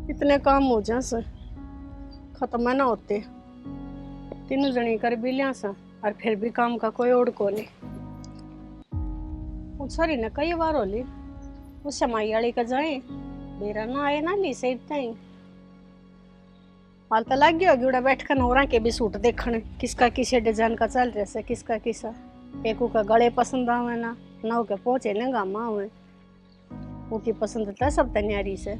इतने काम हो जा सर खत्म ना होते। तीनों जनी कर भी लिया सा और फिर भी काम का कोई ओढ़ को नहीं। सॉरी ना कई बार होली उस समाई वाली का जाए मेरा ना आए ना ली से इतना ही हाल तो लग गया होगी बैठ कर नौरा के भी सूट देखने किसका किसे डिजाइन का चल रहा है किसका किसा एक का गले पसंद आवे ना नौ के पहुंचे ना गामा हुए उनकी पसंद था सब तैयारी से।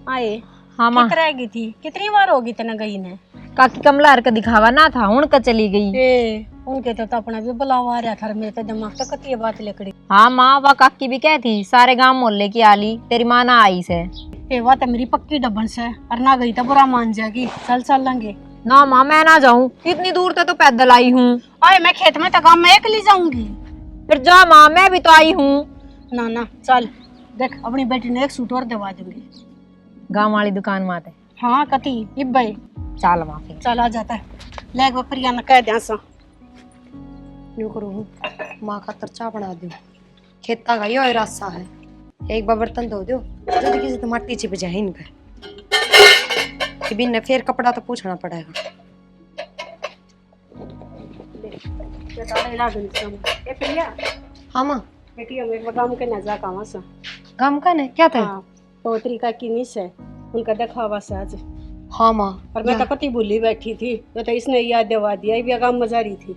आए हाँ माँ रहेगी थी कितनी बार होगी तना गई ने काकी कमला का दिखावा ना था हूं का चली गई। उनके तो अपना भी बुलावा आ रहा था मेरे तो दिमाग तक कती बात लकड़ी। हाँ माँ वह काकी भी कहती सारे गांव मोहल्ले की आली तेरी माँ ना आई से। ये बात मेरी पक्की डबन से और ना गई तो बुरा मान जाएगी चल चल लेंगे। ना माँ मैं ना जाऊँ इतनी दूर तो पैदल आई हूँ। आए मैं खेत में तो काम में अकेली जाऊंगी। फिर जा माँ मैं भी तो आई हूँ। ना ना चल देख अपनी बेटी ने एक सूट और दिवा दूंगी गाँव वाली दुकान माते। हाँ कती इब्बे चल माँ फिर चल आ जाता है ले एक प्रिया ने कह दिया सा यूं करूँ माँ का तरचा बना दो खेता का यो रास्ता है एक बार बर्तन धो दो जल्दी किसी तो मट्टी छिप जाए इनका कि बिन फिर कपड़ा तो पूछना पड़ेगा। ए प्रिया हाँ माँ बेटी हम एक गांव के नजा कावा सा काम का ने क्या था? पोतरी का किनिस है उनका दिखावा से आज। हाँ माँ और मैं तो कति भूली बैठी थी तो इसने याद दिवा दिया ये भी काम मजा रही थी।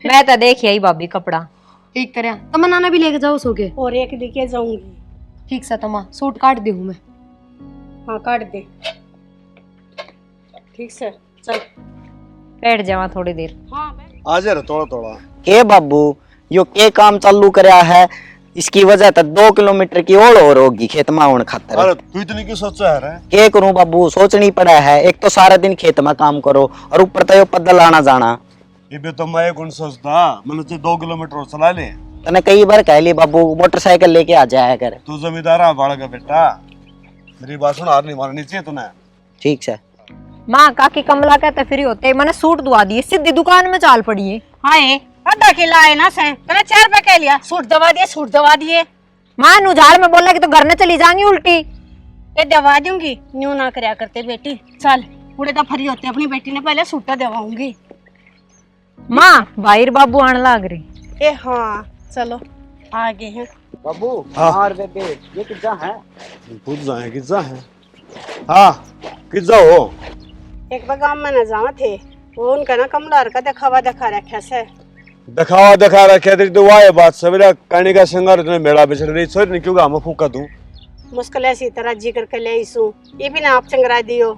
मैं तो देख आई भाभी कपड़ा ठीक तरह तमन्ना भी लेके जाओ सोके और एक लेके जाऊंगी। ठीक सा तमा सूट काट दी हूँ मैं। हाँ काट दे ठीक से चल बैठ जावा थोड़ी देर। हाँ आ जा रे थोड़ा थोड़ा के बाबू यो के काम चालू करया है इसकी वजह तो 2 किलोमीटर की और होगी खेत में आने खातर। अरे तू इतनी क्यों सोचा है रे? के करूं बाबू सोचनी पड़ा है एक तो सारा दिन खेत में काम करो और ऊपर तो यो पैदल आना जाना। ये भी तो मैं कौन सोचता मतलब तो 2 किलोमीटर और चला ले। तने कई बार कह ली बाबू मोटरसाइकिल लेके आ जाया कर। तू जमींदार है बाड़ा का बेटा मेरी बात सुन हार नहीं मारनी चाहिए तूने। ठीक है माँ काकी कमला कहते फ्री होते मैंने सूट दुआ दिए सीधी दुकान में चाल पड़ी है। हाँ आधा किला है ना से तने 4 रुपए कह लिया सूट दवा दिए। माँ नुझाड़ में बोला कि तो घर में चली जाएंगी उल्टी। ये दवा दूंगी न्यू ना करया करते बेटी चल पूरे तो फ्री होते अपनी बेटी ने पहले सूट दवाऊंगी। माँ भाई बाबू आने लग रही। ए हाँ चलो आगे हैं बाबू। हाँ। और बेबे ये कितना है? खुद जाए किज्जा है। हाँ किज्जा हो एक बार गांव में न जावा थे वो उनका ना कमलार का दिखावा दिखा रखा से दिखावा दिखा रखे तेरी तो वाह बात सवेरा कहने का सिंगार इतने मेला बिछड़ रही सोच नहीं क्यों हम फूका दूं मुश्किल ऐसी तरह जी करके ले इसू ये भी ना आप चंगरा दियो।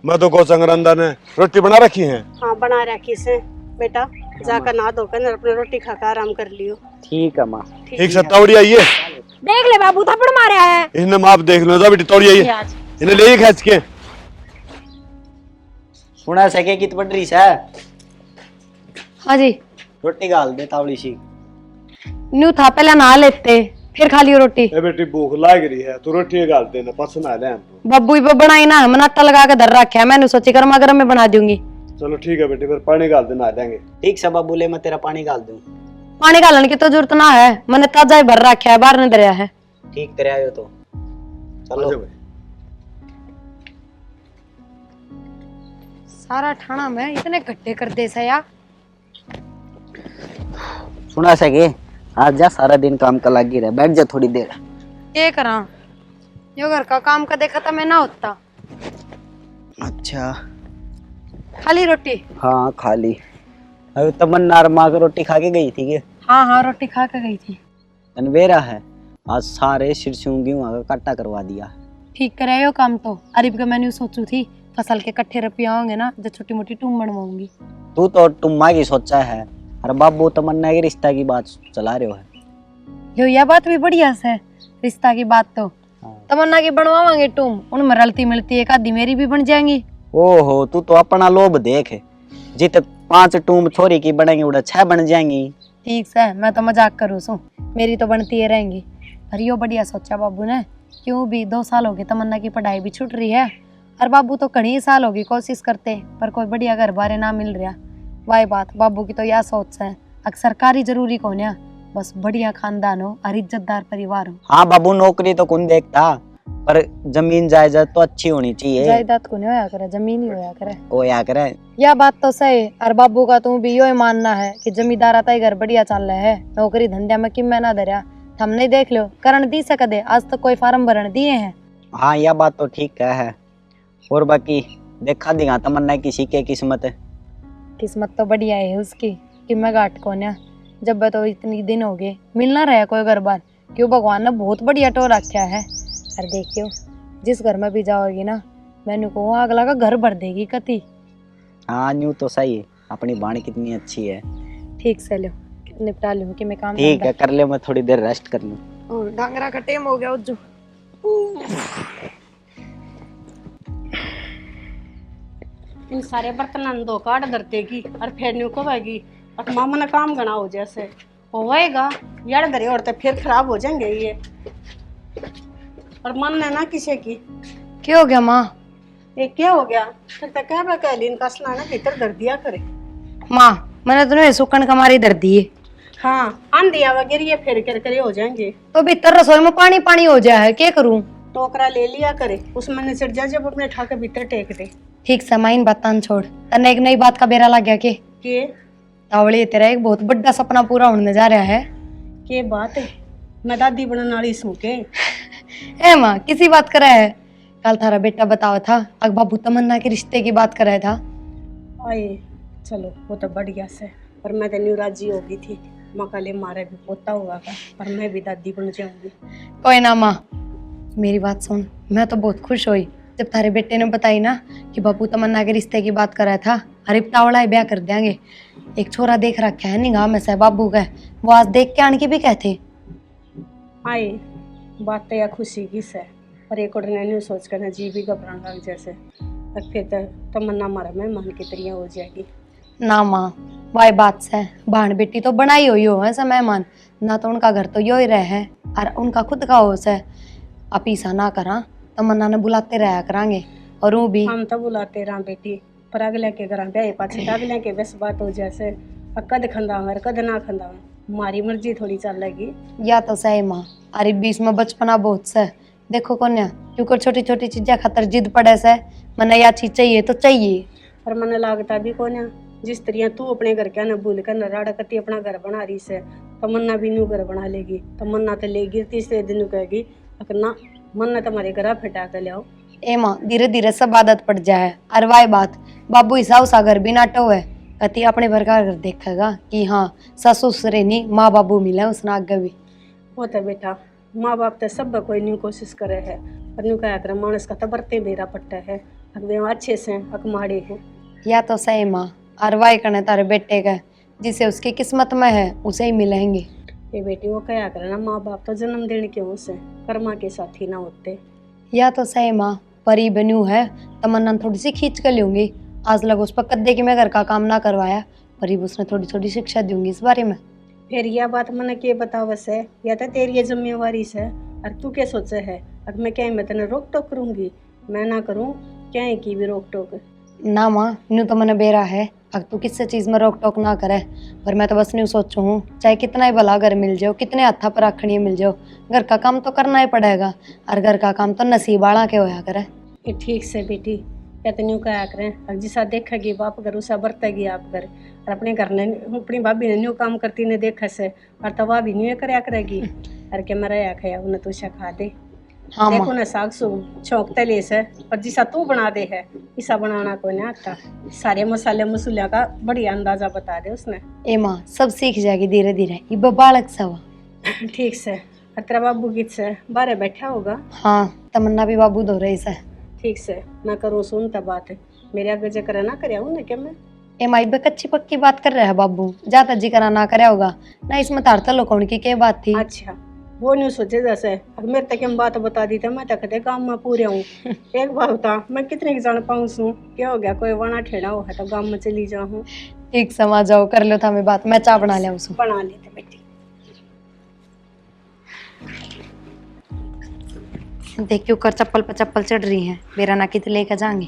मैं तो को चंगरंदा ने रोटी बना रखी है। हाँ बना रखी से बेटा जाकर नहा धोकर अपनी रोटी खाकर आराम कर लियो। ठीक है माँ। ठीक से तौड़ी आई है देख ले बाबू थप्पड़ मारे है। इन्हें माप देख लो जा बेटी तौड़ी आई है इन्हें ले खींच के सुना सके कित पड़ रही है? हाँ जी रोटी गाल दे तावड़ी सी। न्यू था पहले नहा लेते फिर खा लियो रोटी। ए बेटी भूख लाग रही है तू रोटी गाल देना पसंद आ ले बब्बू ही बनाई ना मनाटा लगा के धर रखा है मैंने सोची गर्मा गर्म में बना दूंगी। चलो ठीक है बेटी फिर पानी गाल देना आ जाएंगे। ठीक से बाबू ले मैं तेरा पानी गाल दूं। पानी गालने की तो जरूरत ना है मैंने ताजा ही भर रखा है बाहर नहीं दरिया है। ठीक तेरे आयो तो चलो। सारा ठाणा में इतने गड्ढे कर दे सया। सुना सके आज जा सारा दिन काम का लगी रहे बैठ जा थोड़ी देर। क्या करा यो घर का काम का देखा था मैं ना होता। अच्छा खाली रोटी? हाँ खाली। अभी तमन्ना माँ की रोटी खा के गई थी के? हाँ हाँ रोटी खा के गई थी। अनवेरा है आज सारे सिरसों गेहूं का काटा करवा दिया। ठीक करे यो काम तो अरीब का मैंने सोचू थी फसल के कट्ठे रुपया होंगे ना जो छोटी मोटी टूम बनवाऊंगी। तू तो टुम्मा की सोचा है अरे बाबू तमन्ना के रिश्ता की बात चला रहे हो है। यो यह बात भी बढ़िया से रिश्ता की बात तो तमन्ना की बनवावांगे टूम उनमें रलती मिलती एक आधी मेरी भी बन जाएंगी। ओहो तू तो अपना लोभ देख जित 5 टूम छोरी की बनेंगी उड़ा 6 बन जाएंगी। ठीक से मैं तो मजाक करूँ सू मेरी तो बनती है रहेंगी। पर यो बढ़िया सोचा बाबू ने क्यों भी 2 साल हो गए तमन्ना की पढ़ाई भी छूट रही है और बाबू तो कई साल होगी कोशिश करते पर कोई बढ़िया घर बारे ना मिल रहा। वाई बात बाबू की तो यह सोच है अक्सर सरकारी जरूरी कौन है, बस बढ़िया खानदान हो और इज्जतदार परिवार हो। हाँ बाबू, नौकरी तो कौन देखता, पर जमीन जायदाद तो अच्छी होनी चाहिए। जायदाद को नहीं होया करे, जमीन ही होया करे। ओ या करे। यह बात तो सही। और बाबू का तू भी यो मानना है कि जमींदार आता ही घर बढ़िया चल रहा है, नौकरी धंधा में किम में ना धरया। हमने देख लो करण दी सके दे, आज तक कोई फार्म भरण दिए हैं। हाँ यह बात तो ठीक है। और बाकी देखा दिखा तमन्ना किसी के किस्मत है। किस्मत तो बढ़िया है उसकी कि मैं गाट कोन्या जब तो इतनी दिन हो गए मिलना रहा कोई घर बार, क्यों भगवान ने बहुत बढ़िया टो रखा है। और देखियो जिस घर में भी जाओगी ना मैंने को अगला का घर भर देगी कति। हाँ न्यू तो सही है, अपनी बाणी कितनी अच्छी है। ठीक से लो निपटा लूं कि मैं काम ठीक है कर ले, मैं थोड़ी देर रेस्ट कर लूँ। और डांगरा का टाइम हो गया उज्जू। इन सारे बर्तन दो काट धरते की और फिर न्यू को आएगी और मामा ने काम गना हो जैसे होएगा यार धरे और तो फिर खराब हो जाएंगे ये। और मन है ना किसी की। क्या हो गया माँ? ये क्या हो गया फिर तो क्या कह ली इनका स्नान भीतर धर दिया करे। माँ मैंने तुम्हें सुकन कमारी धर दी है। हाँ आंधिया वगैरह ये फिर कर करे हो जाएंगे तो भीतर रसोई में पानी पानी हो जाए है, क्या करूं? टोकरा ले लिया करे उसमें न चढ़ जा जब अपने ठाके भीतर टेक दे। ठीक समाइन बतान छोड़, तने एक नई बात का बेरा लग गया के तावड़ी तेरा एक बहुत बड़ा सपना पूरा होने जा रहा है। के बात है मैं दादी बनने वाली सू के। ए माँ किसी बात कर रहा है? कल थारा बेटा बताओ था अग बाबू तमन्ना के रिश्ते की बात कर रहा था। आए चलो वो तो बढ़िया से, पर मैं तो न्यू राजी होगी थी माँ काले मारे भी पोता हुआ का, पर मैं भी दादी बन जाऊंगी। कोई ना माँ मेरी बात सुन, मैं तो बहुत खुश हुई जब थारे बेटे ने बताई ना कि बाबू तमन्ना के रिश्ते की बात कर रहा था। अरे तावड़ा ब्याह कर देंगे, एक छोरा देख रखा है निगाह में से बाबू का, वो आज देख के आने की भी कहते। आए बात तो या खुशी की से, पर एक और न्यू सोच कर ना जी भी घबराने लग जैसे फिर तो तमन्ना मारा मेहमान की तरह हो जाएगी। ना माँ वाई बात से बहन बेटी तो बनाई हुई हो ऐसा मेहमान ना, तो उनका घर तो यो ही रहे है और उनका खुद का होश है। आप ऐसा ना करा तमन्ना ने बुलाते रहा करांगे। और वो भी हम तो बुलाते रहा बेटी, पर अगले के घर ब्याह पाछे अगले के बस बात हो जैसे कद खंदा कद ना खंदा हमारी मर्जी थोड़ी चल लगी। या तो सही माँ, अरे बीच में बचपना बहुत से देखो कन्या क्योंकि छोटी छोटी चीजें खातर जिद पड़े से मैंने या चीज चाहिए तो चाहिए। पर मन लगता भी कौन जिस तरह तू अपने घर क्या न भूल कर नराड़ा कती अपना घर बना रही से तमन्ना भी न्यू घर बना लेगी। तमन्ना तो लेगी तीसरे दिन कहेगी ना मन तुम्हारे घर फटा कर ले आओ। ए माँ धीरे धीरे सब आदत पड़ जाए। और वाई बात बाबू हिसाब सा घर भी नाटो है कति अपने भर का घर देखेगा कि हाँ ससुर ससुरे नहीं माँ बाबू मिले उसने आगे भी। वो तो बेटा माँ बाप तो सब कोई न्यू कोशिश करे है, पर न्यू क्या करे मानस का तो बरते बेरा पट्टा है अकबे अच्छे से अकमाड़े हैं। या तो सही माँ, और वाई करने तारे बेटे का जिसे उसकी किस्मत में है उसे ही मिलेंगे। ये बेटी वो क्या करे ना माँ बाप तो जन्म देने के उसे कर्मा के साथ ही ना होते। या तो सही माँ, परी बनू है तमन्ना थोड़ी सी खींच कर लूंगी। आज लग उस पर कद्दे की मैं घर का काम ना करवाया, परी उसने थोड़ी थोड़ी शिक्षा दूंगी इस बारे में। फिर यह बात मैंने के बताव से या तो तेरी ये जिम्मेवारी से, और तू क्या सोचे है अब मैं क्या मैं तेने रोक टोक करूंगी? मैं ना करूं क्या है की भी रोक टोक ना माँ न्यू तो मैंने बेरा है अब तू किसी चीज़ में रोक टोक ना करे, पर मैं तो बस न्यू सोचू हूँ चाहे कितना ही भला घर मिल जाओ कितने हथा पर रखनी मिल जाओ घर का काम तो करना ही पड़ेगा, और घर का काम तो नसीब वाला के होया करे। ये ठीक से बेटी कहते न्यू क्या करें अब जिसा देखेगी बाप घर उसा बरतेगी आप घर, और अपने घर ने अपनी भाभी ने न्यू काम करती ने देखा से और तो वह भी न्यू कराया करेगी। अरे के मैं रहा खाया उन्हें तो खा दे। हाँ देखो माँ ना साग सूग छोंकते ले से, पर जिसा तू बना दे है इसा बनाना को नहीं आता। सारे मसाले मसूलिया का बढ़िया अंदाजा बता दे उसने। ए माँ सब सीख जाएगी धीरे धीरे, ये बालक सा हुआ। ठीक से और तेरा बाबू गीत से बारे बैठा होगा। हाँ तमन्ना भी बाबू धो रही से। ठीक से मैं करूँ सुनता बात मेरे आगे जे करे ना करे ना क्या मैं ए माई बे कच्ची पक्की बात कर रहा है बाबू, ज्यादा जी करा ना करे होगा ना इसमें तारता लोगों की क्या बात थी। अच्छा वो नहीं सोचे जैसे अब मेरे तक हम बात बता दी तो मैं तक दे गाँव में पूरे हूँ। एक बार होता मैं कितने की जान पाऊँ सू क्या हो गया कोई वाना ठेड़ा हो है तो गाँव में चली जाऊँ। ठीक समा जाओ कर लो था मैं बात, मैं चाय बना लिया उसको। बना लेते बेटी। देख क्यों कर चप्पल पर चप्पल चढ़ रही है, मेरा ना कित लेकर जाएंगे।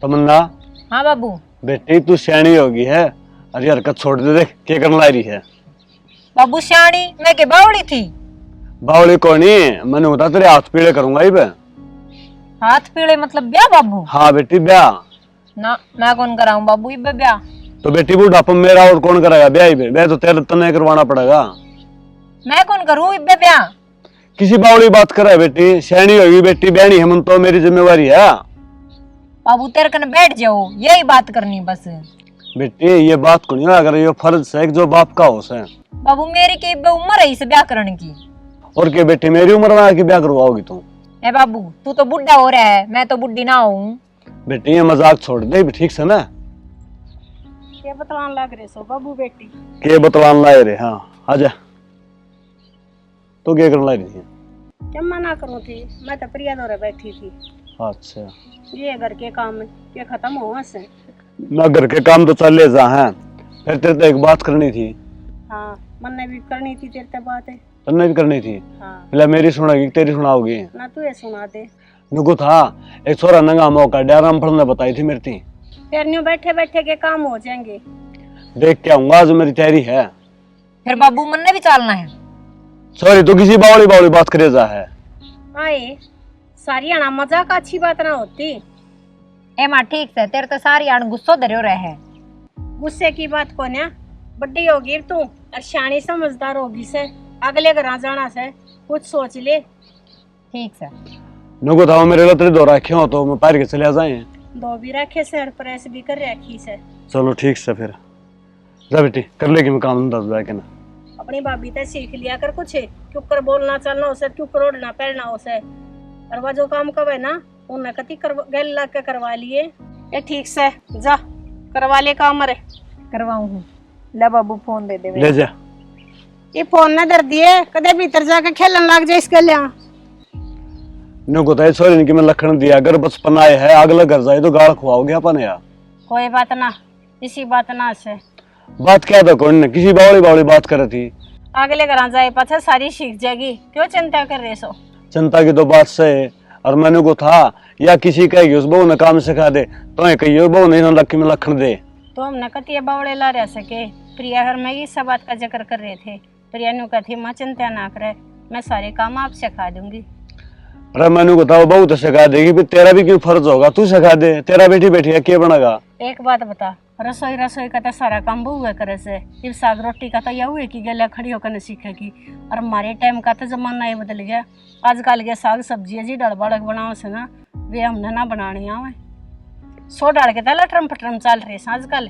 तमन्ना हाँ बाबू। बेटी तू सियाणी होगी है, अरे हरकत छोड़ दे, देख क्या करने ला रही है। बाबू सियाणी मैं के बावड़ी थी। बावली कोनी, मैंने बता तेरे हाथ पीड़े करूंगा इब। हाथ पीड़े मतलब ब्याह बाबू? हाँ बेटी ब्याह। ना मैं कौन कराऊं बाबू इब ब्याह? तो बेटी बुढ़ापा मेरा और कौन कराएगा ब्याह इब? ब्याह तो तेरे तने करवाना पड़ेगा। मैं कौन करूं इब ब्याह? किसी बावली बात करे बेटी, सियाणी होगी बेटी, ब्याहनी है मन तो मेरी जिम्मेवारी है। बाबू तेरे कने बैठ जाओ, यही बात करनी बस। बेटी ये बात को नहीं, अगर ये फर्ज है जो बाप का हो से। बाबू मेरी के इब उम्र है इस ब्याह करने की। और क्या बेटी मेरी उम्र में आके ब्याह करवाओगी तुम? ए बाबू तू तो बुढ़ा हो रहा है, मैं तो बुढ़ी ना हूँ। बेटी ये मजाक छोड़ दे, ठीक से ना? ये बतलान लग रहे सो बाबू बेटी। के बतलान लाए रे? हाँ आजा। तो क्या करने लाई रही है? क्या मना करूँ थी, मैं तो प्रिया दौरे बैठी थी। अच्छा ये घर के काम ये खत्म हुआ से। ना घर के काम तो चल ले जा हैं, फिर तेरे तो एक बात करनी थी। हाँ मन ने भी करनी थी तेरे से बात है। तन्ने भी करनी थी। हाँ पहले मेरी सुनेगी तेरी सुनाओगी? ना तू ये सुना दे। नुकु था एक छोरा नंगा मौका डाराम पढ़ने बताई थी मेरी थी। फिर न्यू बैठे बैठे के काम हो जाएंगे। देख के आऊंगा आज मेरी तैयारी है। फिर बाबू मन ने भी चालना है। सॉरी तू किसी बावली बावली बात करे जा है। आए सारी आना मजाक अच्छी बात ना होती। ए माँ ठीक है, तेरे तो सारी आन गुस्सो धरियो रहे। गुस्से की बात को ना, बड्डी होगी तू और शानी समझदार होगी से, अगले घर जाना से कुछ सोच ले। ठीक है। नुकु था मेरे लतरे दो रखे हो तो मैं पैर के चले जाए। दो भी रखे से और प्रेस भी कर रखी से। चलो ठीक से फिर जा बेटी कर लेगी, मैं काम धंधा जाके ना। अपनी भाभी ते सीख लिया कर कुछ, क्यों कर बोलना चलना उसे, क्यों कर उड़ना पैरना उसे। और वह जो काम कवे ना उन्हें कति गल ला के करवा लिए। ये ठीक से जा करवा ले काम रे। करवाऊँ ले बाबू फोन दे दे। ले जा। ये फोन ना दर दिए कदे भीतर जाके खेलन लग जाए इसके लिए। नुकु था सॉरी कि मैं लखन दिया, अगर बचपन आए है अगला घर जाए तो गाल खुआओगे अपन यार। कोई बात ना, इसी बात ना से बात क्या था कौन ने, किसी बावली बावली बात कर रही थी। अगले घर जाए पाछा सारी सीख जाएगी, क्यों चिंता कर रहे सो। चिंता की तो बात से और मैंने को था या किसी कहेगी उस बहू ने काम सिखा दे, तो कहियो बहू नहीं ना लक्की में लखन दे। तो हमने कतिया बावड़े ला रह सके। प्रिया घर में ये सब बात का जिक्र कर रहे थे। प्रिया ने कहा थी माँ चिंता ना करे, मैं सारे काम आप सिखा दूंगी। अरे मैंने को था बहू तो सिखा देगी, फिर तेरा भी क्यों फर्ज होगा, तू सिखा दे, तेरा बेटी बैठी है क्या बनेगा। एक बात बता, रसोई रसोई का तो सारा काम बहू करे से, इब साग रोटी का तो यह हुए कि गला खड़ी होकर न सीखेगी। और हमारे टाइम का तो जमाना ये बदल गया, आजकल के साग सब्जी जी डल बड़क बनाओ से ना, वे हमने ना बनानी आवे। सो डाल के तो लटरम पटरम चल रहे आजकल।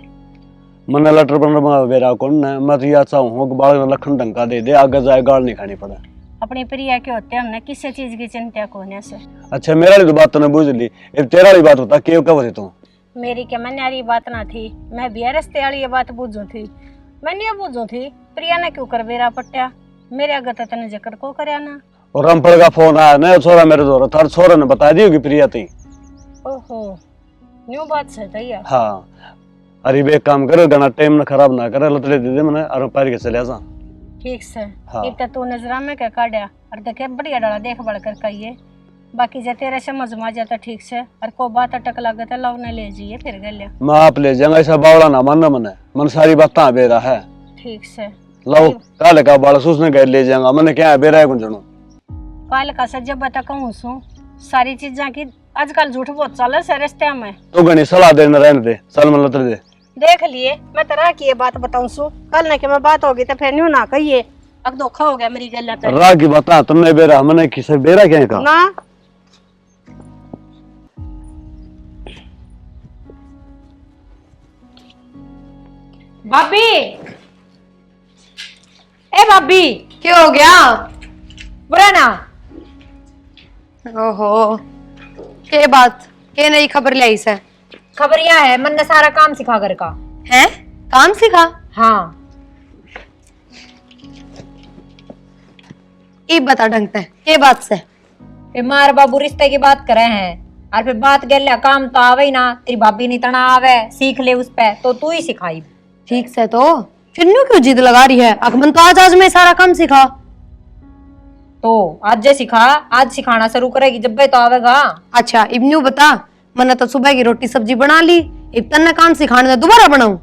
मैंने लटर बना बेरा कौन है, मैं तो यह चाहूँ कि बाल लखन ढंग का दे दे, आगे जाए गाल नहीं खानी पड़े। अपनी प्रिया के होते हमने किसी चीज की चिंता कोने से। अच्छा मेरा वाली तो बात तूने बुझ ली, अब तेरा वाली बात होता क्यों कब होती तू? मेरी क्या मैं न्यारी बात ना थी, मैं भी रस्ते वाली ये बात बूझू थी। मैंने ये बूझू थी प्रिया ने क्यों कर बेरा पट्टा, मेरे आगे तो तने जिक्र को करया ना। और रामपुर का फोन आया ना, छोरा मेरे दौरा थार छोरा ने बता दी होगी प्रिया थी। ओहो न्यू बात से तैयार। हाँ अरे बे काम करो, गाना टाइम ना खराब ना करे, लतड़े दे दे मैंने और पैर के चले जा। ठीक से हाँ। एक तो तू नजरा में क्या काढ़ा और देखे बढ़िया डाला देख बढ़ कर कहिए, बाकी जे तेरे समझ में आ जाता ठीक से, और को बात अटक लगे तो लव ने ले जाइए फिर गले। मैं आप ले जाऊंगा, ऐसा बावड़ा ना मानना मने, मन सारी बात बेरा है। ठीक से लो काले का बाल सूसने गए ले जाऊंगा, मैंने क्या बेरा है कुछ काल का सर जब बता कहूँ सू सारी चीजें की आजकल झूठ बहुत चल से रिश्ते में। तो घनी सलाह देना रहने दे, चल मन लतड़े दे। देख लिए मैं तरह की ये बात बताऊं सू, कल ने के मैं बात होगी तो फिर न्यू ना कहिए अब धोखा हो गया मेरी गल पे। राह की बता तुमने बेरा मैंने किसे बेरा क्या कहा ना। भाभी ए भाभी क्या हो गया? बुरा ना। ओहो के बात के नई खबर लाई से? खबर यह है मन ने सारा काम सिखा घर का। है काम सिखा? हाँ ये बता ढंग से के बात से? फिर मार बाबू रिश्ते की बात करे हैं, और फिर बात गया काम तो आवे ही ना, तेरी भाभी नहीं तना आवे, सीख ले उस पे तो तू ही सिखाई। ठीक से तो फिर न्यू क्यों जिद लगा रही है? अकमन तो आज में सारा काम सिखा। तो आज जे सिखा, आज सिखाना शुरू करेगी जब भी तो आवेगा। अच्छा इब न्यू बता, मैंने तो सुबह की रोटी सब्जी बना ली, इब तन्ने काम सिखाने में दोबारा बनाऊं?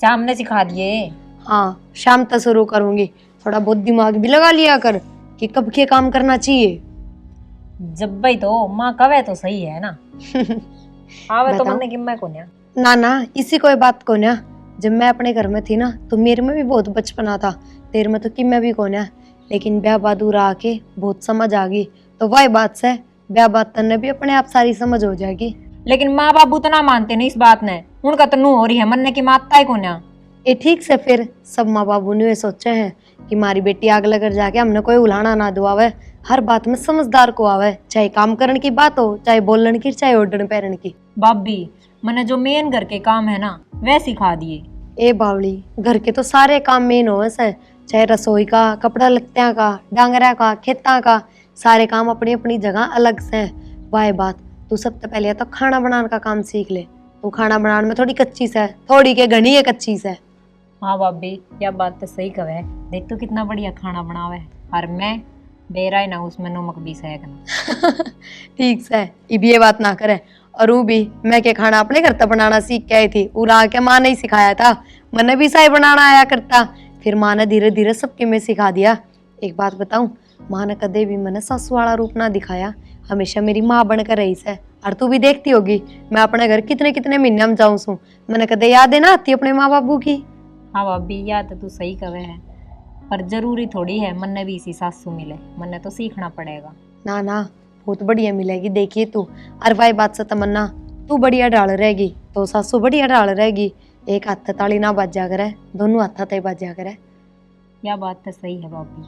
शाम ने सिखा दिए। हाँ शाम तक शुरू करूंगी। थोड़ा बहुत दिमाग भी लगा लिया कर कि कब के काम करना चाहिए। जब भी तो माँ कवे तो सही है ना। आवे तो बताओ। मन्ने कि मैं को न्या। ना इसी कोई बात को ना, जब मैं अपने घर में थी ना तो मेरे में भी बहुत बचपना था, तेरे में तो कि मैं भी कौन है, लेकिन ब्याह बहादुर आके बहुत समझ आ गई। तो वही बात से ब्याह बात तन्ने भी अपने आप सारी समझ हो जाएगी। लेकिन माँ बाबू तो ना मानते नहीं इस बात ने, उनका तो नू हो रही है मन्ने की माता ही को न्या। ये ठीक से फिर सब माँ बाबू ने ये सोचे हैं कि हमारी बेटी आग लग जाके हमने कोई उलाना ना दुआवे, हर बात में समझदार को आवे, चाहे काम करने की बात हो, चाहे बोलने की, चाहे ओढ़ने पहनने की। भाभी मैंने जो मेन घर के काम है ना वह सिखा दिए। ए बावली, घर के तो सारे काम मेन हो से, चाहे रसोई का, कपड़ा लत्तियां का, डांगरा का, खेता का, सारे काम अपनी अपनी जगह अलग से हैं। वाह बात, तू सबसे पहले तो खाना बनाने का काम सीख ले। तू खाना बनाने में थोड़ी कच्ची से, थोड़ी के घनी है कच्ची से। हाँ भाभी यह बात तो सही कहे, देख तो कितना बढ़िया खाना बनावे है, और मैं बेरा ही ना उसमें नमक भी सहकना। ठीक से इब ये बात ना करे। और वो भी मैं के खाना अपने घर तक बनाना सीख के आई थी, उरा के माँ ने ही सिखाया था। मैंने भी सही बनाना आया करता, फिर माँ ने धीरे धीरे सबके में सिखा दिया। एक बात बताऊं, माँ ने कदे भी मैंने सासू वाला रूप ना दिखाया, हमेशा मेरी माँ बनकर रही से। और तू भी देखती होगी मैं अपने घर कितने कितने महीने में जाऊं सू, मैंने कदे याद है ना आती अपने माँ बाबू की। हाँ भाभी याद तो तू सही कहे है, पर जरूरी थोड़ी है मन्ने भी इसी सासू मिले, मन्ने तो सीखना पड़ेगा। ना बहुत बढ़िया मिलेगी, देखिए तू। और भाई बात से तमन्ना, तू बढ़िया डाल रहेगी तो सासू बढ़िया डाल रहेगी। एक हाथ ताली ना बाजा करे, दोनों हाथ ते बाजा करे। यह बात तो सही है भाभी।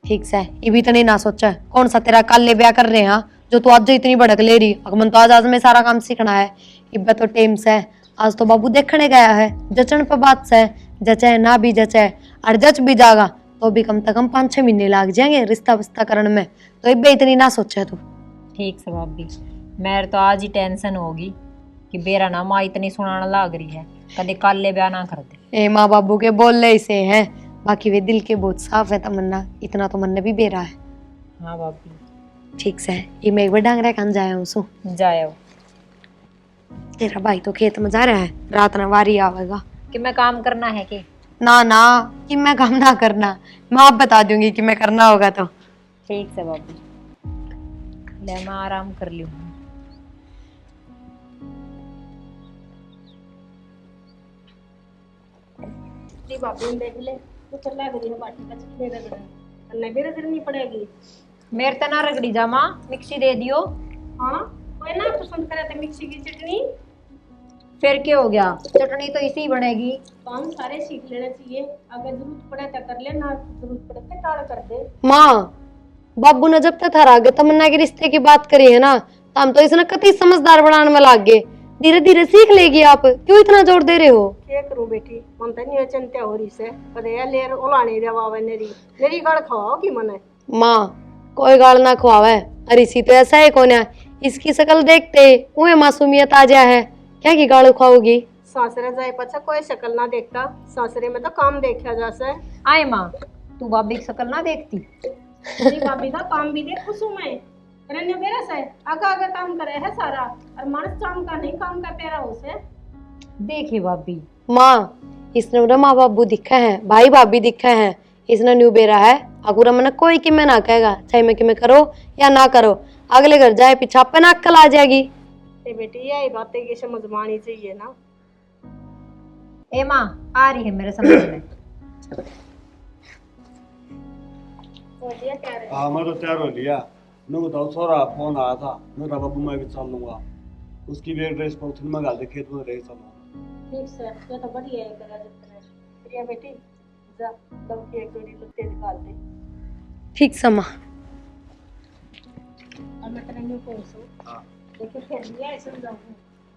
ठीक से ये भी तो नहीं ना सोचा कौन सा तेरा काले ब्याह कर रहे हैं जो तू आज इतनी भड़क ले रही। अगमन तो आज में सारा काम सीखना है, इब्बा तो टेम से आज तो बाबू देखने गया है, जचन पर बात से, जचे ना भी जचे, और जच भी जागा तो भी कम से कम 5-6 महीने लग जाएंगे रिश्ता विस्ता करने में। तो इब्बे इतनी ना सोचा तू। ठीक से भाभी, मेरे तो आज ही टेंशन होगी कि बेरा ना माँ इतनी सुनाना लाग रही है, कदे काले ब्याह ना कर दे। ए माँ बाबू के बोल ले इसे हैं, बाकी वे दिल के बहुत साफ है तमन्ना, इतना तो मन ने भी बेरा है। हाँ भाभी। ठीक से ये मैं एक बार डांगरा खान जाया हूँ सु। जाओ। तेरा भाई तो खेत में जा रहा है, रात ना वारी आवेगा। कि मैं काम करना है कि ना कि मैं काम ना करना, मैं आप बता दूंगी कि मैं करना होगा तो। ठीक से भाभी, ले मैं आराम कर लूँ। बाबू ने देख ले तो चल लग रही है बाटी का चटनी रगड़ने, अन्ना भी रगड़नी पड़ेगी। मेरे तो ना रगड़ी जा माँ, मिक्सी दे दियो। हाँ कोई ना पसंद करे तो मिक्सी की चटनी, फिर क्या हो गया, चटनी तो इसी बनेगी। तो हम सारे सीख लेना चाहिए, अगर जरूरत पड़े तो कर ले, ना जरूरत पड़े तो टाल कर दे। माँ बाबू ने जब तक थारा आगे तमन्ना के रिश्ते की बात करी है ना, तो हम तो इसने कति समझदार बनाने में लाग गए। धीरे धीरे सीख लेगी, आप क्यों इतना जोर दे रहे हो? क्या करूं बेटी, मन तो नहीं चिंता हो रही से, कदे लेर ओलाने देवावे मेरी गाल खवाओ की मने। माँ कोई गाल ना खुआवे, अरे इसी तो ऐसा है कौन है, इसकी शक्ल देखते उहे मासूमियत आ जा है, क्या की गाल खुआओगी? सासरे जाए पछा कोई शक्ल ना देखता, सासरे में तो काम देखा जासे। आए माँ, तू भाभी की शक्ल ना देखती? मेरी भाभी का काम भी देख खुशू में रन्य बेरा से आगा आगा काम करे है सारा, और मानस काम का नहीं काम का तेरा उसे देखी भाभी। माँ इसने उन्हें माँ बाबू दिखा है, भाई भाभी दिखा है, इसने न्यू बेरा है अगुरा मन कोई कि मैं ना कहेगा, चाहे मैं कि मैं करो या ना करो, अगले घर जाए पीछा पे ना अक्कल आ जाएगी। ते बेटी यही बातें की समझ मानी चाहिए ना। ए माँ आ रही है मेरे समझ में। बोलिए क्या रहे? हाँ मैं तो तैयार हो लिया, मैं बताओ सोरा फोन आया था, मैं कहा बाबू मैं भी चल लूंगा, उसकी भी ड्रेस पॉलिथीन में डाल दे, खेत में रह चलूंगा। ठीक सर, ये तो बढ़िया है करा जब करे। प्रिया बेटी जा दम की एक जोड़ी लुत्ते निकाल दे। ठीक समा। और मैं तेरे न्यू कोर्स हूँ। हाँ। देखिए फिर लिया है समझाऊँ।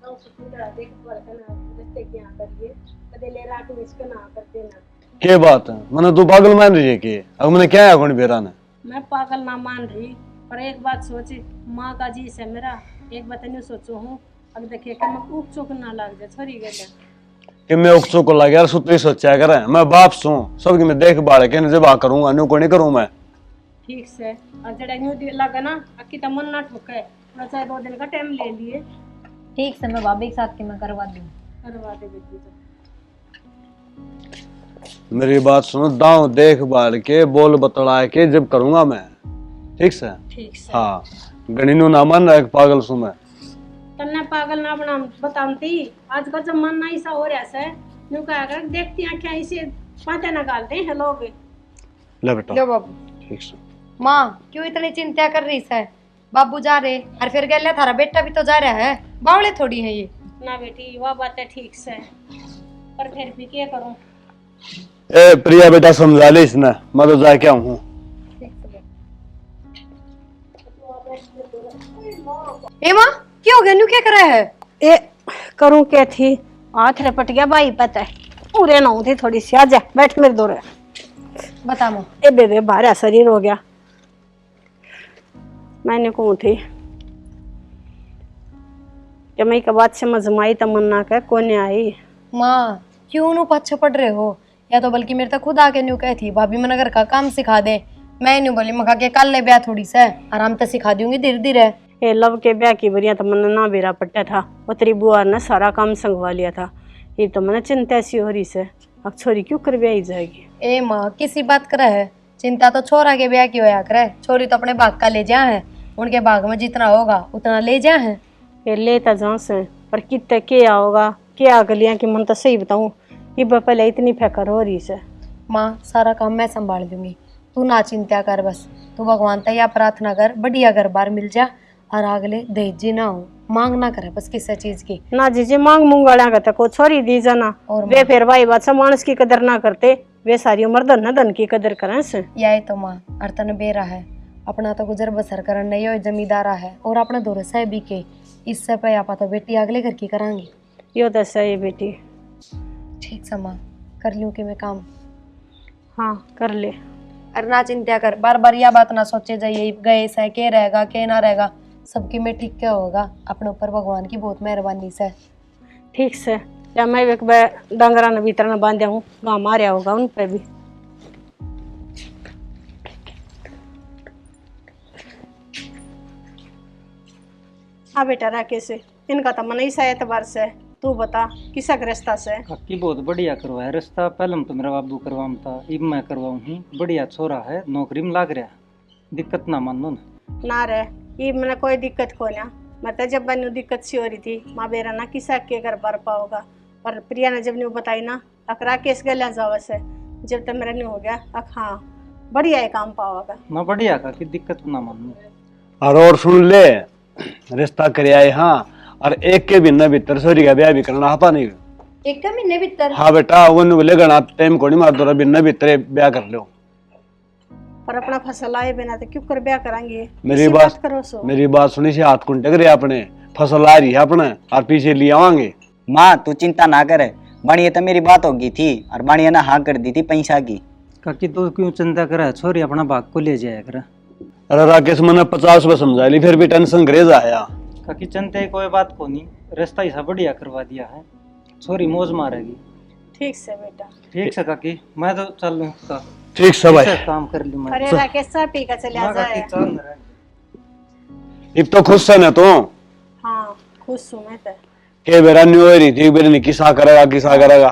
ना उसे पूरा देख बर्तन रिश्ते क्या करिए, कदे ले रात में इसको ना कर देना। क्या बात है, मैंने तो पागल मान रही है कि अब मैंने क्या है कौन बेरा ने। मैं पागल ना मान रही, पर एक बात सोचे, माँ का जी से मेरा एक बात नहीं सोचो हूँ, अब देखिए कि मैं ऊप चुक ना लग जाए छोरी गया। कि मैं उकसों को लगे यार सुतरी सोचा करे मैं बाप सू सबकी मैं देख बाढ़ के जब आ करूंगा न्यू को नहीं करूं मैं। ठीक से और जड़ा न्यू लगा ना अक्की तमन ना ठोके थोड़ा सा 2 दिन का टाइम ले लिए ठीक से मैं भाभी के साथ के मैं करवा दूँ। करवा दे बेटी तो। मेरी बात सुनो दांव देख बाढ़ के बोल बतला के जब करूंगा मैं ठीक से। ठीक से हाँ गणिनु ना मन एक पागल सू मैं तन्ने पागल ना बना बताती आज का जमाना ऐसा हो रहा है न्यू कहा कर देखती हैं क्या इसे पाते ना गालते हैं लोग। ले बेटा लो बाबू। ठीक से। माँ क्यों इतनी चिंता कर रही है? बाबू जा रहे और फिर गले थारा बेटा भी तो जा रहा है, बावले थोड़ी है ये। ना बेटी वह बात है ठीक से पर फिर भी क्या करूं। ए प्रिया बेटा समझा ले इसने मैं तो जाके आऊं हूं। ए माँ क्या हो गया? न्यू क्या कर रहा है? ए करूं क्या थी हाथ रपट गया भाई पता है पूरे ना थी थोड़ी सी आजा बैठ मेरे दो रे बता माँ। ए बेबे भारा शरीर हो गया मैंने कहूँ थी कि मैं के बात समझ में आई तमन्ना का कोने आई। माँ क्यों नु पीछे पड़ रहे हो? या तो बल्कि मेरे तक खुद आके न्यू कही थी भाभी मैंने घर का काम सिखा दे। मैं न्यू बोली मखा के कल ले ब्याह थोड़ी सा आराम से सिखा दूंगी धीरे धीरे। ए लव के ब्याह की बरिया तमन्ना ना बेरा पट्टा था वो तेरी बुआ ने सारा काम संगवा लिया था ये तो मैंने चिंता सी हो रही से अब छोरी क्यों कर ब्याह जाएगी। ए माँ किसी बात करे है? चिंता तो छोरा के ब्याह की होया करे, छोरी तो अपने भाग का ले जा है, उनके भाग में जितना होगा उतना ले जा है। ये लेता जहाँ से पर कितने क्या होगा क्या गलियां की मन तो सही बताऊं ये पहले इतनी फेकर हो रही से। माँ सारा काम मैं संभाल दूंगी, तू ना चिंता कर बस। तू भगवान तैया प्रार्थना कर बढ़िया घर बार मिल जा और अगले दहेजी ना हो, मांग ना करे बस किसी चीज की। ना जीजे मांग मुंगाड़ा का को छोरी दी जाना और वे फिर भाई बादशाह मानस की कदर ना करते वे सारी उम्र धन धन की कदर करें से। यही तो माँ अर्तन बेरा है अपना तो गुजर बसर करन नहीं हो जमींदारा है और अपने दौरे से भी के इससे पे आपा तो बेटी अगले घर की करांगी। यो तो सही बेटी। ठीक से माँ कर लूँ कि मैं काम। हाँ कर ले। अरे ना चिंता कर बार बार यह बात ना सोचे जाइए गए से के रहेगा के ना रहेगा सबकी में ठीक क्या होगा अपने ऊपर भगवान की बहुत मेहरबानी से। ठीक से या मैं एक डंगरा न भीतर न बांधा हूँ गाँव मारिया होगा उन पे भी। हाँ बेटा राकेश इनका तो मन ही सा एतबार से तू बता किसा रास्ता से। काकी बहुत बढ़िया करवाया रास्ता पहले तो मेरा बाबू करवाम था अब मैं करवाऊँ हूँ बढ़िया छोरा है नौकरी में लाग रहा दिक्कत ना मानो ना रे ये मैंने कोई दिक्कत को ना मैं तो जब बनी दिक्कत सी हो रही थी माँ बेरा ना किसा के घर पर पाओगा पर प्रिया ने जब नहीं बताई ना अक राकेश गलिया जावा से जब तक मेरा नहीं हो गया अक हाँ बढ़िया ही काम पाओगा ना बढ़िया काकी दिक्कत ना मानो। और सुन ले रिश्ता कर आए हाँ और एक के भी न भीतर सोरी का ब्याह भी करना आता नहीं। एक का महीने भीतर? हाँ बेटा वो बोले गणा टाइम को नहीं मार दो बिन भीतर ब्याह कर लो। पर अपना फसल आए बिना तो क्यों कर ब्याह करांगे। मेरी इसी बात करो सो। मेरी बात सुनी से हाथ कुंटे करे अपने फसल आ रही है अपने और पीछे ले आवांगे। माँ तू चिंता ना करे बढ़िया तो मेरी बात होगी थी और बढ़िया ना हाँ कर दी थी पैसा की। काकी तो क्यों चिंता करे छोरी अपना भाग को ले जाया कर। अरे राकेश मैंने 50 बार समझा ली फिर भी टेंशन ग्रेज आया। काकी चिंता कोई बात को नहीं रास्ता ऐसा बढ़िया करवा दिया है छोरी मौज मारेगी। ठीक से बेटा। ठीक से काकी मैं तो चल लूँ ठीक से भाई काम कर लूँ मैं। अरे राकेश सा पी का चले आ जाए। अब तो खुश है ना तू? हाँ खुश हूँ मैं तो। के बेरा नहीं हो रही थी बेरा नहीं किसा करेगा।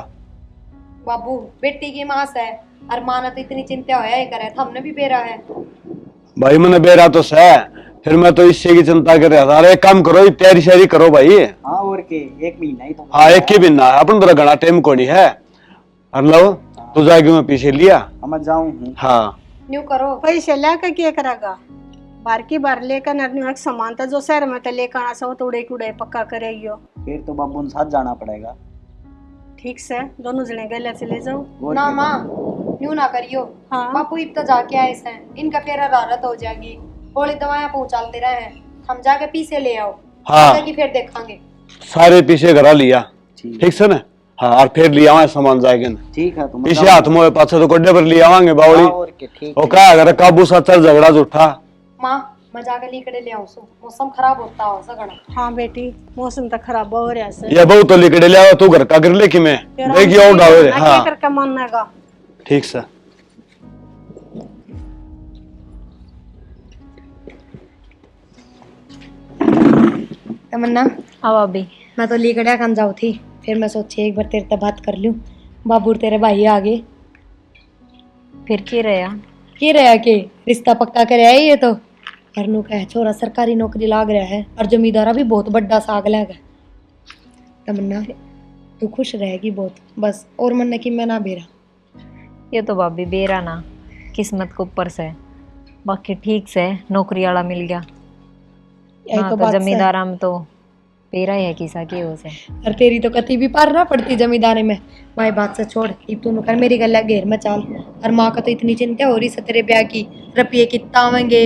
बाबू बेटी की माँ से और माँ ने तो इतनी चिंता होया ही करे था हमने भी बेरा है। भाई मैंने बेरा तो सह फिर मैं तो इससे की चिंता कर रहा था। अरे एक काम करो तैयारी शैरी करो भाई। हाँ और के 1 महीना ही तो। हाँ एक ही महीना है अपन तो घना टाइम को नहीं है। हेलो तू जाएगी मैं पीछे लिया मैं जाऊँ। हाँ न्यू करो पैसे लेकर क्या करेगा बार की बार लेकर नरनी सामान तो जो शहर में तो लेकर आना सो तो उड़े कुड़े पक्का करेगी। फिर तो बाबू के साथ जाना पड़ेगा। ठीक से दोनों जने गले चले जाओ। ना माँ न्यू ना करियो। हाँ बापू इब तो जाके आए से इनका फिर रारत हो जाएगी थोड़ी दवाइयाँ पहुँचाते रहे हैं हम जाके पीछे ले आओ। हाँ आगे की फिर देखेंगे। सारे पीछे घरा लिया ठीक से ना। हाँ और फिर ले आवा सामान जाएगा ना। ठीक है तुम पीछे हाथ मोए पाछे तो कोड्डे पर ले आवांगे बावली। और के ठीक वो क्या अगर काबू सा चल झगड़ा उठा। माँ मैं जाकर लीकड़े ले आऊं सो मौसम खराब होता हो सगना। हाँ बेटी मौसम तो खराब हो रहा है ये बहु तो लिकड़े ले आओ, तू घर का कर ले कि मैं देखिए और डावे। क्या हाँ करके मानेगा। ठीक से। तमन्ना हाँ भाभी। मैं तो लीकड़िया खान जाऊ थी, फिर मैं सोची एक बार तेरे से बात कर लूं। बाबू और तेरे भाई आ गए। फिर क्या रहा? की रहा के रिश्ता पक्का करे है ये तो। हरनू का है छोरा सरकारी नौकरी लाग रहा है और जमींदारा भी बहुत बड़ा साग लग है। तमन्ना तू खुश रहेगी बहुत बस, और मन की मैं ना बेरा। ये तो भाभी बेरा ना किस्मत के ऊपर से, बाकी ठीक से नौकरी वाला मिल गया यही ना, तो तो बात है। जमींदारा में तो पेरा है किसा की हो से। और तेरी तो कति भी पार ना पड़ती जमींदारी में। माई बात से छोड़, अब तू कर मेरी गला घेर में चाल। और माँ का तो इतनी चिंता हो रही है तेरे ब्याह की, रुपये कितना आवेंगे,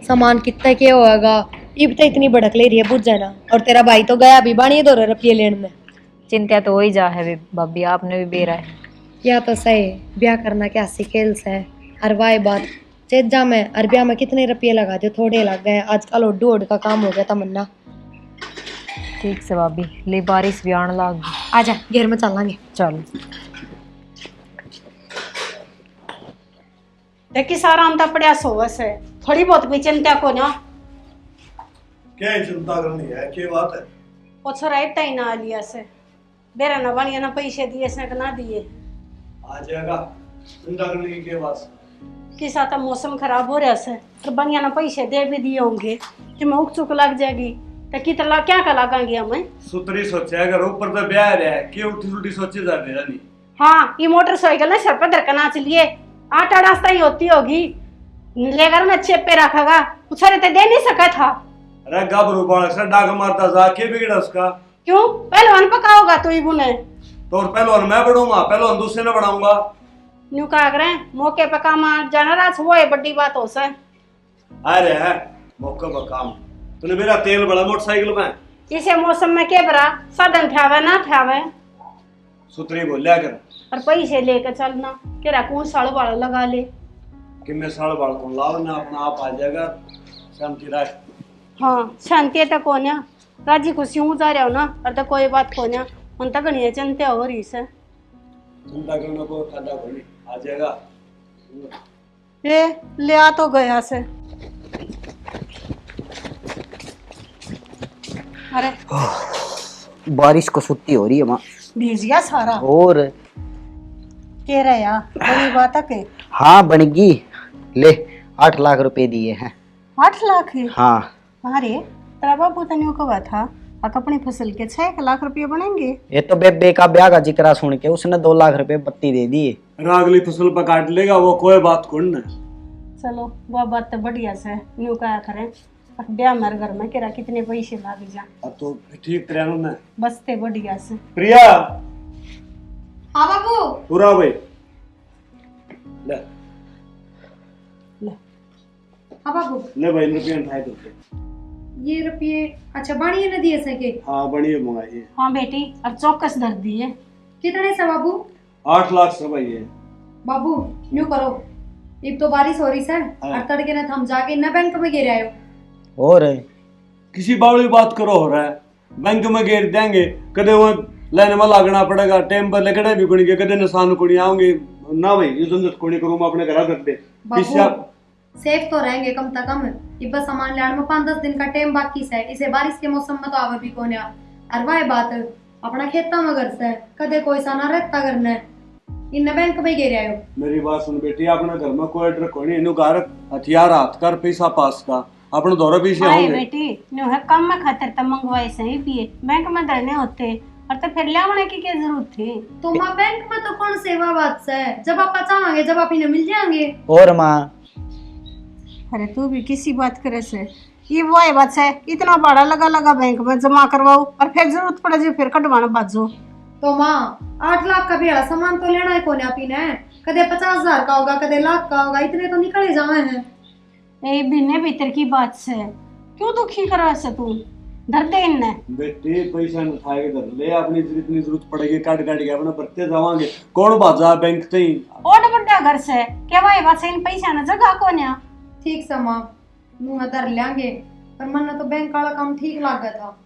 सामान कितना क्या होगा, अब तो इतनी भड़क ले रही है बुझ जाना। और तेरा भाई तो गया भी बाणी दो रुपये लेने में। चिंता तो हो ही जा है भाभी, आपने भी बेरा है। या तो सही ब्याह करना क्या सिकेल्स है। और वाई बात चेजा में और ब्याह में कितने रुपये लगा दो, थोड़े लग गए आजकल। ओडू ओड का काम हो गया तमन्ना। ठीक से भाभी, ले बारिश भी आने लग गई। आजा घेर में चलेंगे। चलो देखी सारा हम तो पड़िया सोवस है, थोड़ी बहुत भी चिंता को ना। क्या चिंता करनी है, क्या बात है? वो छोरा इतना ही ना लिया से बेरा ना बनिया ना पैसे दिए से ना दिए। आ जाएगा, चिंता करने की क्या बात? किसा तो मौसम खराब हो रहा है और बनिया ना पैसे दे भी दिए होंगे कि मैं उक चुक लग जाएगी तो कितना क्या का लगाएंगे हमें। सुतरी सोचे अगर ऊपर तो ब्याह रहा है, क्यों उल्टी उल्टी सोचे जा रही है? हाँ ये मोटरसाइकिल ना सर पर धरका नाच लिए 8 रास्ता ही होती होगी, लेकर ना चेप पे रखेगा, उछारे तो दे नहीं सका था। अरे गाबरू बालक से डाक मारता जा, क्या बिगड़ा उसका? क्यों पहलवान पकाओगा तू ही बुने तो और पहलवान मैं बढ़ूंगा, पहलवान दूसरे ने बढ़ाऊंगा। न्यू का करें मौके पे काम जाना रात वो है बड़ी बात हो से। अरे है मौके पर काम, तूने मेरा तेल बड़ा मोटरसाइकिल में। इसे मौसम में के बरा साधन ठावे ना ठावे सुतरी बोलिया कर और पैसे लेकर चलना केरा कौन साल वाला लगा ले कि मैं साढ़ बाल को लाओ ना, अपना आप आ जाएगा शांति रात। हाँ शांति तक को ना राजी खुशी हूँ जा रहा हो ना, और तो कोई बात को ना उन तक नहीं चिंता हो रही से। चिंता करने को फायदा कोई नहीं, आ जाएगा। ये ले आ तो गया से। अरे बारिश को सुत्ती हो रही है माँ। भीज गया सारा और कह रहे यार बड़ी बात है के। हाँ बनेगी, ले 8 लाख रुपए दिए हैं। 8 लाख है? हाँ अरे तेरा बाबू तने कहा था अपनी फसल के 6 लाख रुपये बनेंगे। ये तो बेबे का ब्याह का जिक्र सुन के उसने 2 लाख रुपए बत्ती दे दिए। अगली फसल पर काट लेगा वो, कोई बात कौन ना। चलो वो बात तो बढ़िया से न्यू कहा करें, ब्याह मेरे घर में केरा कितने पैसे लाग जा। अब तो ठीक तरह ना बस ते बढ़िया से। प्रिया। हाँ बाबू। पूरा भाई ले हाँ बाबू ले भाई रुपये उठाए तो। ये रुपये अच्छा बाणी ने दिए सके। हाँ बढ़िया मंगाइए। हाँ बेटी अब चौकस धर दिए। कितने से बाबू? 8 लाख से भाई है। बाबू न्यू करो, अब तो बारिश हो रही है और तड़के ने थम जाके न बैंक में गिर आयो। और किसी बावली बात करो हो रहा है, बैंक में घेर देंगे, कदे वो लाइन में लागना पड़ेगा, टाइम पर लगड़े भी कुड़ी के कदे निशान कुड़ी आऊंगे ना भाई, ये झंझट कुड़ी करूँ मैं अपने घर कर दे। सेफ तो रहेंगे कम से कम। इब्बा सामान लाने में 5-10 दिन का टाइम बाकी से, इसे बारिश के मौसम में तो आवे भी कोने। और वह बात अपना खेता में घर से कदे कोई सा ना रहता करना है, इन बैंक में गिर आयो। मेरी बात सुन बेटी, अपने घर में कोई डर कोई नहीं, इनु घर हथियार हाथ कर पैसा पास का अपने दौरे पीछे हाय होंगे। बेटी न्यू है कम में खातिर तो मंगवाए सही पिए बैंक में धरने होते और तो फिर लाने की क्या जरूरत थी। तो माँ बैंक में तो कौन सेवा बात से, जब आप चाहेंगे जब आप इन्हें मिल जाएंगे। और माँ अरे तू भी किसी बात करे से, ये वो है बात है इतना बड़ा लगा लगा बैंक में जमा करवाओ और फिर जरूरत पड़े जो फिर कटवाना बाजो। तो माँ 8 लाख का भी बड़ा सामान तो लेना है कोने आप इन्हें, कदे 50,000 का होगा कदे लाख का होगा, इतने तो निकले जाए हैं। ये बिने भीतर की बात से क्यों दुखी करा से तू, धर दे इन्ने। बेटी पैसा उठा के घर ले, अपनी जितनी जरूरत पड़ेगी काट काट के अपने बरते जावांगे, कौन बाजा बैंक तई और बड़ा घर से क्या भाई बात से इन पैसा ना जगह को ना। ठीक से माँ, मुंह धर लेंगे, पर मन तो बैंक वाला काम ठीक लगा था।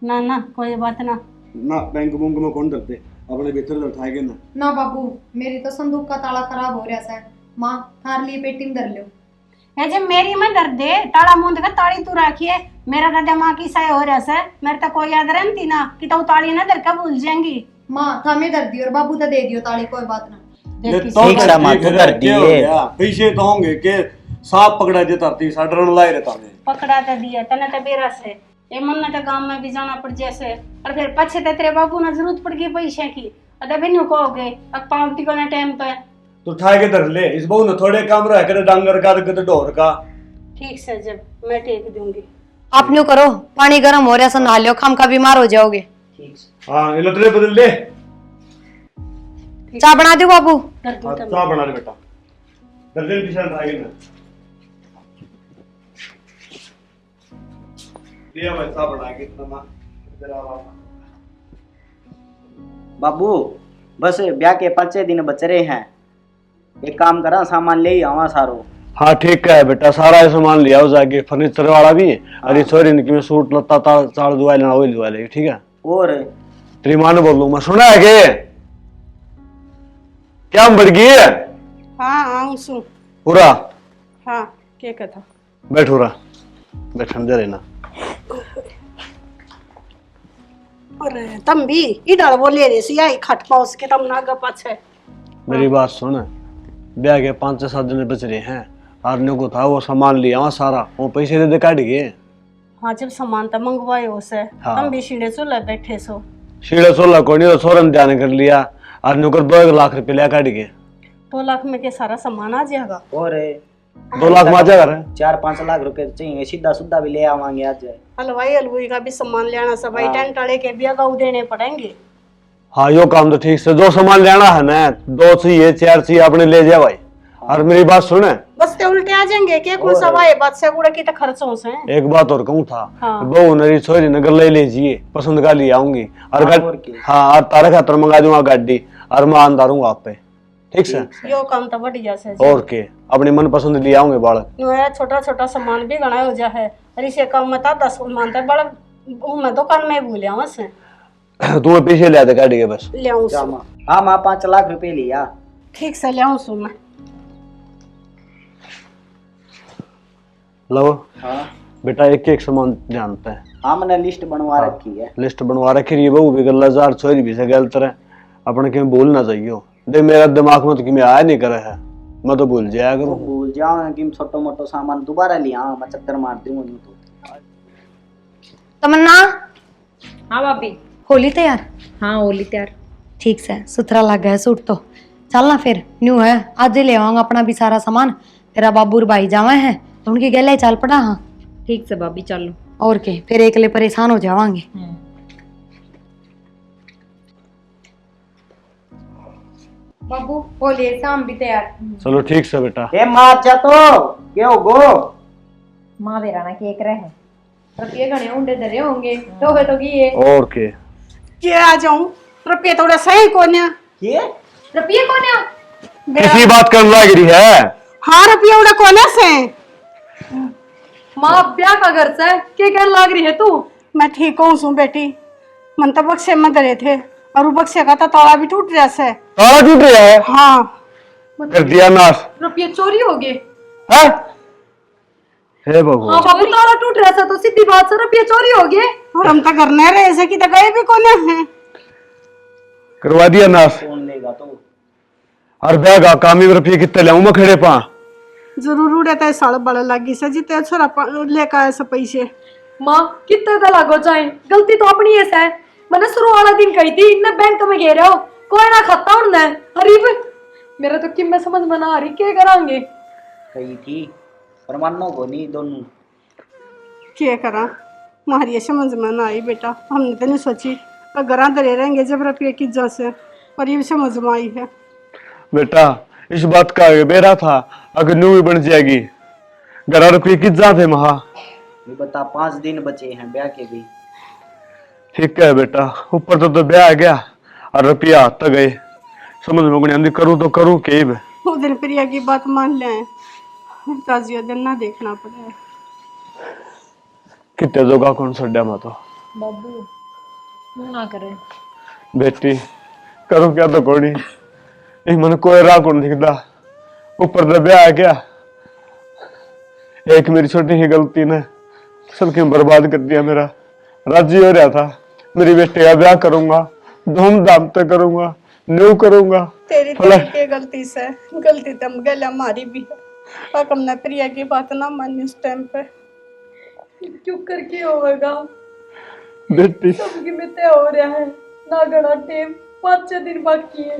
ना ना कोई बात ना। ना बैंक बुंक में कौन डरते, अपने भीतर उठाएंगे ना। ना बाबू, मेरी तो संदूक का ताला खराब हो रहा है। माँ थार लिए पेटी में धर लो। ऐसे मेरी में दर्द दे, ताला मुंद का ताली तू रखिए। मेरा तो दिमाग ही सही हो रहा है, मेरे तो कोई याद रहती ना कि तो ताली ना दर का भूल जाएंगी। माँ थामे धर दी और बाबू तो दे दियो ताली, कोई बात ना। ये देखी तो ठीक है, माँ, तू कर क्या हो दिए। गया? पैसे तो होंगे के सांप पकड़ा जे धरती साडरन लाई रहता है। पकड़ा तो दिया तने तो बेरा से ये मन ने तो गांव में भी जाना पड़ जैसे, और फिर पछे तो तेरे बाबू ने जरूरत पड़ गई पैसे की, अरे भी नु कहोगे अब पावती को ना टाइम पे तो उठाए के धर ले। इस बहू ने थोड़े काम रहा करे, डांगर का करे ढोर का। ठीक से जब मैं टेक दूंगी। आप न्यू करो, पानी गर्म हो रहा है, नहा लो, खाम का बीमार हो जाओगे। हाँ ये लतरे बदल ले। चाय बना दो बाबू। कर दूं तब। चाह बना ले बेटा, दर्जन की शर्ट आएगी ना। लिया भाई चाह बना के इतना ना जरा बाबू बस ब्याह के 5 दिन बच रहे हैं, एक काम करा सामान ले ही आवा सारो। हाँ ठीक है बेटा, सारा ये सामान लिया हो जाके, फर्नीचर वाला भी और ये छोरी ने कि सूट लत्ता चाल दुआ लेना वही दुआ लेगी, ठीक है। और तेरी मां ने बोल दूंगा, सुना है के क्या बढ़ गई है हाँ आऊं सु। पूरा। हाँ क्या कथा। बैठ हो रहा बैठन दे रहना। अरे तम भी इधर वो ले रे सिया खट पाउस के तम नागा पाछे। मेरी बात सुन, ब्याह के 5-7 दिन बच रहे हैं, आदमी को था वो सामान लिया वहाँ सारा, वो पैसे दे दे काट गए। हाँ जब सामान तो मंगवाए उसे हाँ। तम भी सीढ़े चूल्हे बैठे सो। सीढ़े 16 को नहीं तो सोरन ध्यान कर लिया, आदमी को 2 लाख रुपए लिया काट गए। 2 लाख में के सारा सामान आ जाएगा। और 2 लाख में आ जाएगा। 4-5 लाख रुपए तो चाहिए, सीधा सुधा भी ले आवांगे आज। हलवाई हलवाई का भी सामान लेना सब भाई, टेंट वाले के भी अगाऊ देने पड़ेंगे। हाँ यो काम तो ठीक से, जो सामान लेना है ना 2 चाहिए 4 चाहिए अपने ले जाए भाई। और मेरी बात सुने, बस ते उल्टे आ जाएंगे के कुल सवाए बात से गुड़ा की तो खर्चों से। एक बात और कहूँ था, हाँ। बहू नरी छोरी नगर ले लीजिए, पसंद का ले आऊंगी और और क्या? हाँ और तारे खातर मंगा दूंगा गाड़ी और मैं अंधारूंगा आप पे, ठीक से। यो काम तो बढ़िया से। और के अपनी मन पसंद ले आऊंगे बालक। ये छोटा छोटा सामान भी गणा हो जा है, और इसे काम में 10 सामान तो बड़ा मैं दुकान में भूल आऊं से तुम्हें पीछे ले आते गाड़ी के बस। ले आऊं सु। हाँ माँ 5 लाख रुपए लिया। ठीक से ले आऊं सु मैं। लो हाँ बेटा एक एक सामान जानता है, हाँ मैंने लिस्ट बनवा रखी है। लिस्ट बनवा रखी रही है, बहू भी गल्ला जार छोरी भी से गलत रहे, अपने कहीं भूल ना चाहिए। देख मेरा दिमाग में तो कि मैं आया नहीं करे है, मैं तो भूल जाया तो करूँ। भूल जाओ कि छोटो मोटो सामान दोबारा लिया, मैं चक्कर मार दूंगा नहीं तो। तमन्ना हाँ भाभी। होली तैयार? हाँ होली तैयार। ठीक से सुथरा लग गया सूट तो। चलना फिर न्यू है, आज ही ले आऊंगा अपना भी सारा सामान। तेरा बाबू और भाई जावा है तो उनकी गले चल पड़ा। हाँ ठीक से भाभी चलो। और के फिर एकले परेशान हो जावांगे। बाबू होली शाम भी तैयार। चलो ठीक से बेटा। ए माँ जा तो क्यों गो माँ बेरा ना केक रहे रुपये घने उंडे धरे होंगे तो है तो की ये और के क्या आ जाऊं, रुपये थोड़ा सही कोन्या। ये रुपये कौन है? किसी बात कर लग रही है। हाँ रुपये उड़ा कोने से। माँ ब्याह का घर से क्या कहने लग रही है तू? मैं ठीक हूँ सु बेटी, मन तो बक्से में धरे थे और वो बक्से का तो ताला भी टूट रहा से। ताला टूट रहा है? हाँ कर दिया नाश। रुपये चोरी हो गए? है? हे हाँ भगवान। बाबू ताला टूट रहा था तो सीधी बात से रुपये चोरी हो गए। और हम तो करने रहे ऐसे की तो गए भी कोने हैं। करवा दिया नाश। कौन लेगा तो? और बैग कामी रुपये कितने लाऊं मैं खड़े पा? जरूर उड़े तो साल बड़ा लगी से जितने छोरा लेकर आए से पैसे। माँ कितने तो लागो जाए, गलती तो अपनी है सै। मैंने शुरू वाला दिन कही थी इन्हें बैंक में घेरे हो, कोई ना खाता उन्हें। अरे मेरा तो किम में समझ में ना आ रही क्या करांगे। कही थी पर मानो को नहीं दोनों। क्या करा हमारी ये समझ में ना आई बेटा, हमने तो नहीं सोची अगर अंदर रहेंगे जब रुपये की वजह से, पर ये समझ में आई है। बेटा इस बात का बेरा था, अगर न्यू भी बन जाएगी 11 रुपये की जा थे महा। ये बता 5 दिन बचे हैं ब्याह के भी। ठीक है बेटा, ऊपर तो ब्याह आ गया और रुपया हाथ तक गए, समझ में कोई नहीं, करूँ तो करूँ के। वो दिन प्रिया की बात मान ले, ताजिया दिन ना देखना पड़े। कितने जोगा कौन छड्या मैं तो बाबू तू ना करे। बेटी करो क्या तो कोनी एक मन कोई राह कौन दिखता ऊपर तो ब्याह है क्या एक मेरी छोटी सी गलती ने सबके बर्बाद कर दिया मेरा राजी हो रहा था मेरी बेटे का ब्याह करूंगा धूमधाम से करूंगा न्यू करूंगा तेरी भला- के गलती से गलती तम गल हमारी भी है पर हमने प्रिया की बात ना मानी उस टाइम पे क्यों करके होगा बेटी सबकी में तय हो रहा है ना घड़ा टेम 5-6 दिन बाकी है